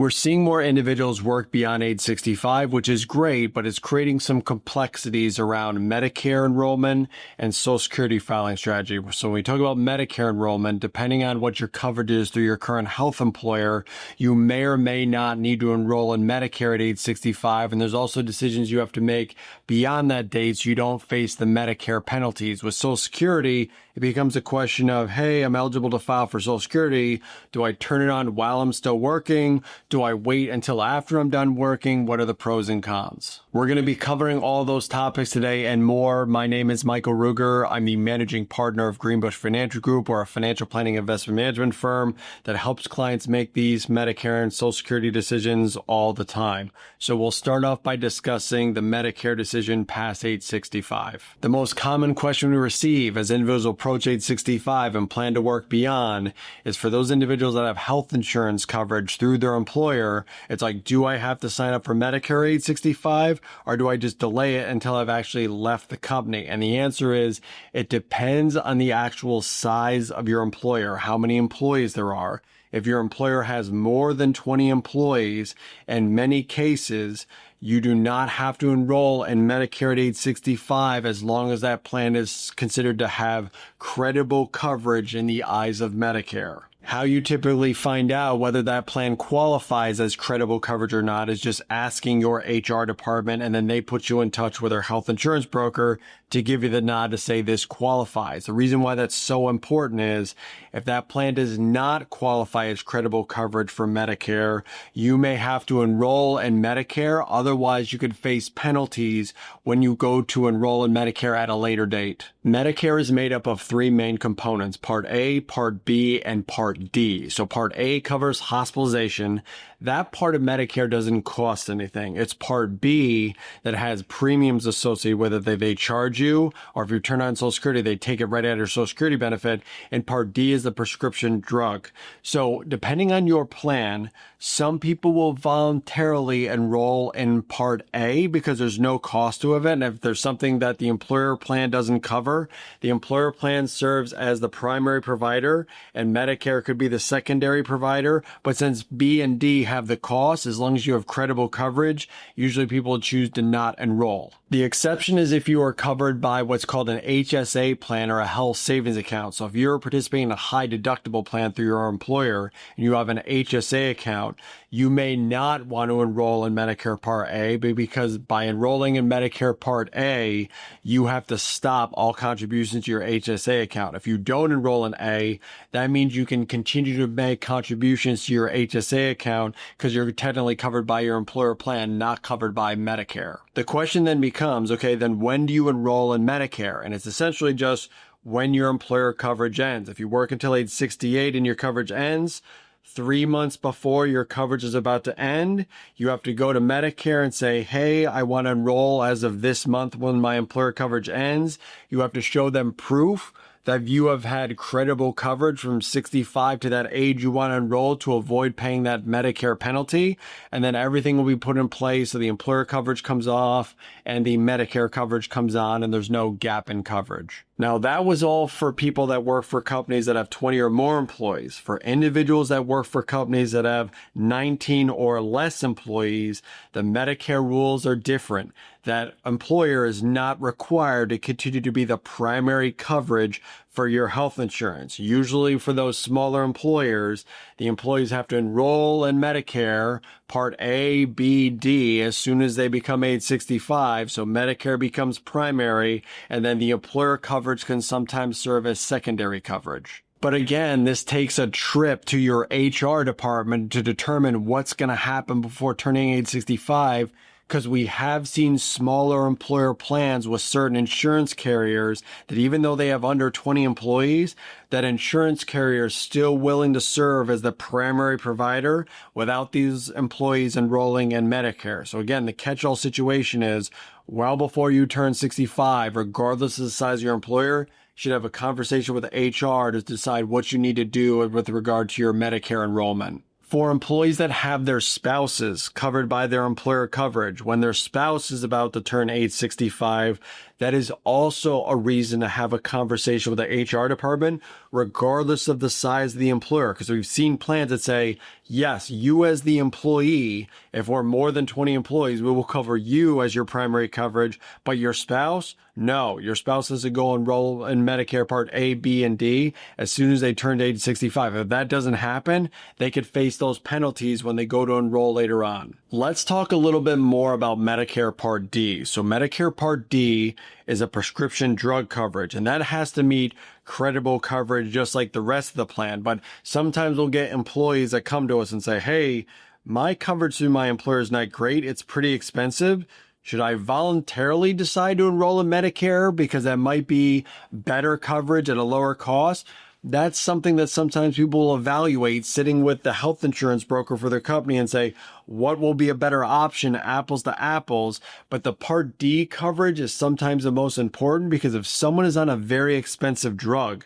We're seeing more individuals work beyond age 65, which is great, but it's creating some complexities around Medicare enrollment and Social Security filing strategy. So when we talk about Medicare enrollment, depending on what your coverage is through your current health employer, you may or may not need to enroll in Medicare at age 65. And there's also decisions you have to make beyond that date so you don't face the Medicare penalties. With Social Security, it becomes a question of, hey, I'm eligible to file for Social Security. Do I turn it on while I'm still working? Do I wait until after I'm done working? What are the pros and cons? We're going to be covering all those topics today and more. My name is Michael Ruger. I'm the managing partner of Greenbush Financial Group. We're a financial planning investment management firm that helps clients make these Medicare and Social Security decisions all the time. So we'll start off by discussing the Medicare decision past age 65. The most common question we receive as individuals approach age 65 and plan to work beyond is for those individuals that have health insurance coverage through their employer. It's like, do I have to sign up for Medicare age 65 or do I just delay it until I've actually left the company? And the answer is it depends on the actual size of your employer, how many employees there are. If your employer has more than 20 employees, in many cases, you do not have to enroll in Medicare at age 65 as long as that plan is considered to have credible coverage in the eyes of Medicare. How you typically find out whether that plan qualifies as credible coverage or not is just asking your HR department, and then they put you in touch with their health insurance broker to give you the nod to say this qualifies. The reason why that's so important is if that plan does not qualify as credible coverage for Medicare, you may have to enroll in Medicare. Otherwise, you could face penalties when you go to enroll in Medicare at a later date. Medicare is made up of three main components: Part A, Part B, and Part D. So Part A covers hospitalization. That part of Medicare doesn't cost anything. It's Part B that has premiums associated with it that they charge you, or if you turn on Social Security, they take it right out of your Social Security benefit. And Part D is the prescription drug. So depending on your plan, some people will voluntarily enroll in Part A because there's no cost to it. And if there's something that the employer plan doesn't cover, the employer plan serves as the primary provider and Medicare could be the secondary provider. But since B and D have the cost, as long as you have credible coverage, usually people choose to not enroll. The exception is if you are covered by what's called an HSA plan or a health savings account. So if you're participating in a high deductible plan through your employer and you have an HSA account, you may not want to enroll in Medicare Part A, because by enrolling in Medicare Part A, you have to stop all contributions to your HSA account. If you don't enroll in A, that means you can continue to make contributions to your HSA account because you're technically covered by your employer plan, not covered by Medicare. The question then becomes, okay, then when do you enroll in Medicare? And it's essentially just when your employer coverage ends. If you work until age 68 and your coverage ends, 3 months before your coverage is about to end, you have to go to Medicare and say, hey, I want to enroll as of this month when my employer coverage ends. You have to show them proof that you have had credible coverage from 65 to that age you want to enroll to avoid paying that Medicare penalty. And then everything will be put in place so the employer coverage comes off and the Medicare coverage comes on and there's no gap in coverage. Now, that was all for people that work for companies that have 20 or more employees. For individuals that work for companies that have 19 or less employees, the Medicare rules are different. That employer is not required to continue to be the primary coverage for your health insurance. Usually for those smaller employers, the employees have to enroll in Medicare Part A, B, D as soon as they become age 65. So Medicare becomes primary, and then the employer coverage can sometimes serve as secondary coverage. But again, this takes a trip to your HR department to determine what's going to happen before turning age 65. Because we have seen smaller employer plans with certain insurance carriers that even though they have under 20 employees, that insurance carrier is still willing to serve as the primary provider without these employees enrolling in Medicare. So again, the catch-all situation is well before you turn 65, regardless of the size of your employer, you should have a conversation with HR to decide what you need to do with regard to your Medicare enrollment. For employees that have their spouses covered by their employer coverage, when their spouse is about to turn age 65, that is also a reason to have a conversation with the HR department, regardless of the size of the employer. Because we've seen plans that say, yes, you as the employee, if we're more than 20 employees, we will cover you as your primary coverage, but your spouse, no, your spouse has to go enroll in Medicare Part A, B, and D as soon as they turn to age 65. If that doesn't happen, they could face those penalties when they go to enroll later on. Let's talk a little bit more about Medicare Part D. So Medicare Part D is a prescription drug coverage, and that has to meet credible coverage just like the rest of the plan. But sometimes we'll get employees that come to us and say, hey, my coverage through my employer is not great. It's pretty expensive. Should I voluntarily decide to enroll in Medicare because that might be better coverage at a lower cost? That's something that sometimes people will evaluate sitting with the health insurance broker for their company and say, what will be a better option, apples to apples? But the Part D coverage is sometimes the most important because if someone is on a very expensive drug,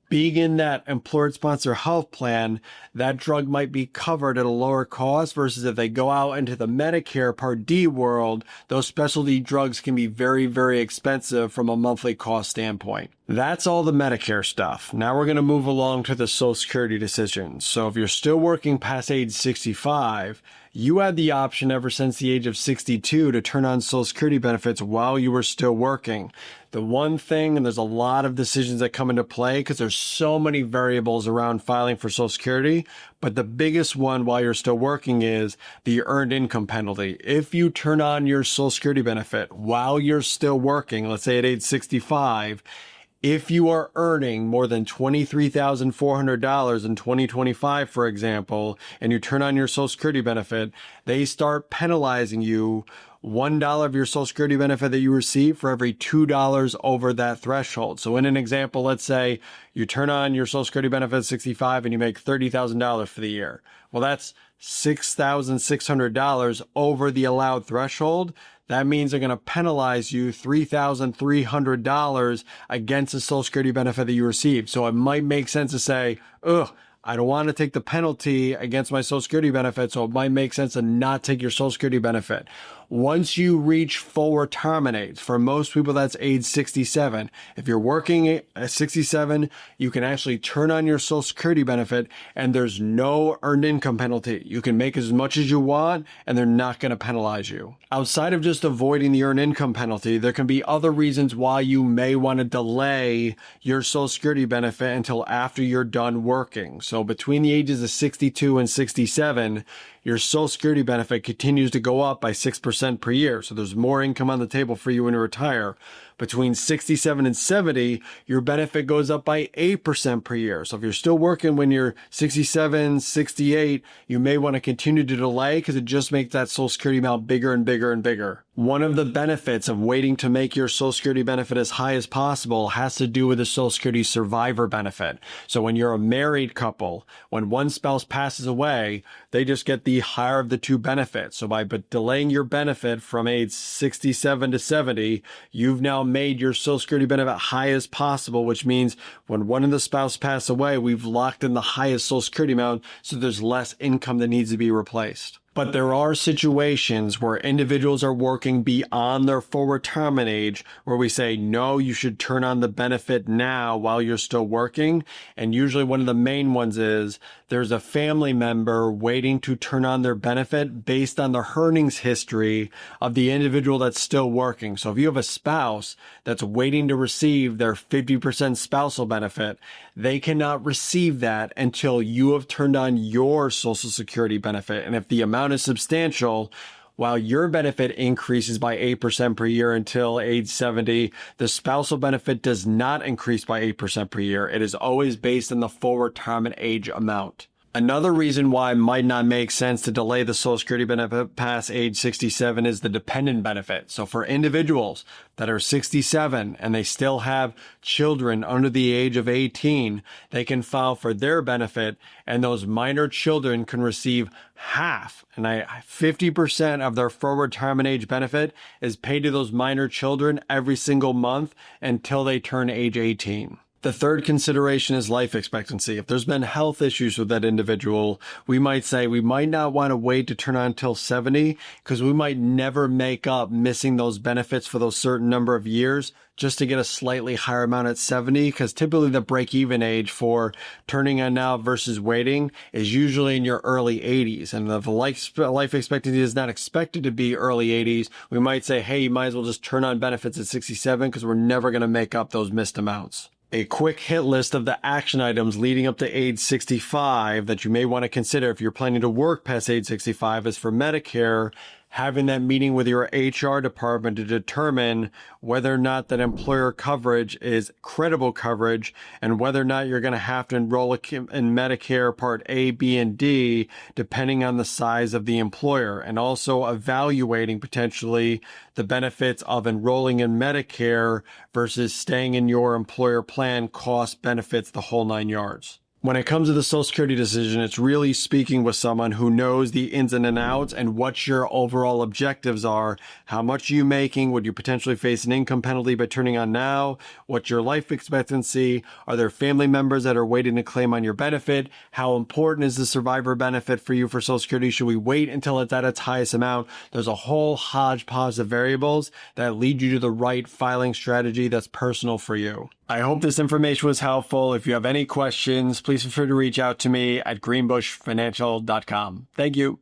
being in that employer-sponsored health plan, that drug might be covered at a lower cost versus if they go out into the Medicare Part D world, those specialty drugs can be very, very expensive from a monthly cost standpoint. That's all the Medicare stuff. Now we're going to move along to the Social Security decisions. So if you're still working past age 65, you had the option ever since the age of 62 to turn on Social Security benefits while you were still working. The one thing, and there's a lot of decisions that come into play because there's so many variables around filing for Social Security, but the biggest one while you're still working is the earned income penalty. If you turn on your Social Security benefit while you're still working, let's say at age 65, if you are earning more than $23,400 in 2025, for example, and you turn on your Social Security benefit, they start penalizing you $1 of your Social Security benefit that you receive for every $2 over that threshold. So in an example, let's say you turn on your Social Security benefit at 65 and you make $30,000 for the year. Well, that's $6,600 over the allowed threshold. That means they're going to penalize you $3,300 against the Social Security benefit that you received. So it might make sense to say, I don't want to take the penalty against my Social Security benefit, so it might make sense to not take your Social Security benefit. Once you reach full retirement age, for most people that's age 67. If you're working at 67, you can actually turn on your Social Security benefit and there's no earned income penalty. You can make as much as you want and they're not going to penalize you. Outside of just avoiding the earned income penalty, there can be other reasons why you may want to delay your Social Security benefit until after you're done working. So between the ages of 62 and 67, your Social Security benefit continues to go up by 6% per year. So there's more income on the table for you when you retire. Between 67 and 70, your benefit goes up by 8% per year. So if you're still working when you're 67, 68, you may want to continue to delay because it just makes that Social Security amount bigger and bigger and bigger. One of the benefits of waiting to make your Social Security benefit as high as possible has to do with the Social Security survivor benefit. So when you're a married couple, when one spouse passes away, they just get the higher of the two benefits. So by delaying your benefit from age 67 to 70, you've now made your Social Security benefit high as possible, which means when one of the spouse passes away, we've locked in the highest Social Security amount, so there's less income that needs to be replaced. But there are situations where individuals are working beyond their full retirement age where we say, no, you should turn on the benefit now while you're still working. And usually one of the main ones is there's a family member waiting to turn on their benefit based on the earnings history of the individual that's still working. So if you have a spouse that's waiting to receive their 50% spousal benefit, they cannot receive that until you have turned on your Social Security benefit. And if the amount is substantial, while your benefit increases by 8% per year until age 70, the spousal benefit does not increase by 8% per year. It is always based on the full retirement age amount. Another reason why it might not make sense to delay the Social Security benefit past age 67 is the dependent benefit. So for individuals that are 67 and they still have children under the age of 18, they can file for their benefit and those minor children can receive half. And 50% of their full retirement age benefit is paid to those minor children every single month until they turn age 18. The third consideration is life expectancy. If there's been health issues with that individual, we might say we might not want to wait to turn on until 70 because we might never make up missing those benefits for those certain number of years just to get a slightly higher amount at 70, because typically the break-even age for turning on now versus waiting is usually in your early 80s. And if life expectancy is not expected to be early 80s, we might say, hey, you might as well just turn on benefits at 67 because we're never going to make up those missed amounts. A quick hit list of the action items leading up to age 65 that you may want to consider if you're planning to work past age 65 is for Medicare, having that meeting with your HR department to determine whether or not that employer coverage is credible coverage and whether or not you're going to have to enroll in Medicare Part A, B, and D, depending on the size of the employer, and also evaluating potentially the benefits of enrolling in Medicare versus staying in your employer plan, cost, benefits, the whole 9 yards. When it comes to the Social Security decision, it's really speaking with someone who knows the ins and outs and what your overall objectives are. How much are you making? Would you potentially face an income penalty by turning on now? What's your life expectancy? Are there family members that are waiting to claim on your benefit? How important is the survivor benefit for you for Social Security? Should we wait until it's at its highest amount? There's a whole hodgepodge of variables that lead you to the right filing strategy that's personal for you. I hope this information was helpful. If you have any questions, please feel free to reach out to me at greenbushfinancial.com. Thank you.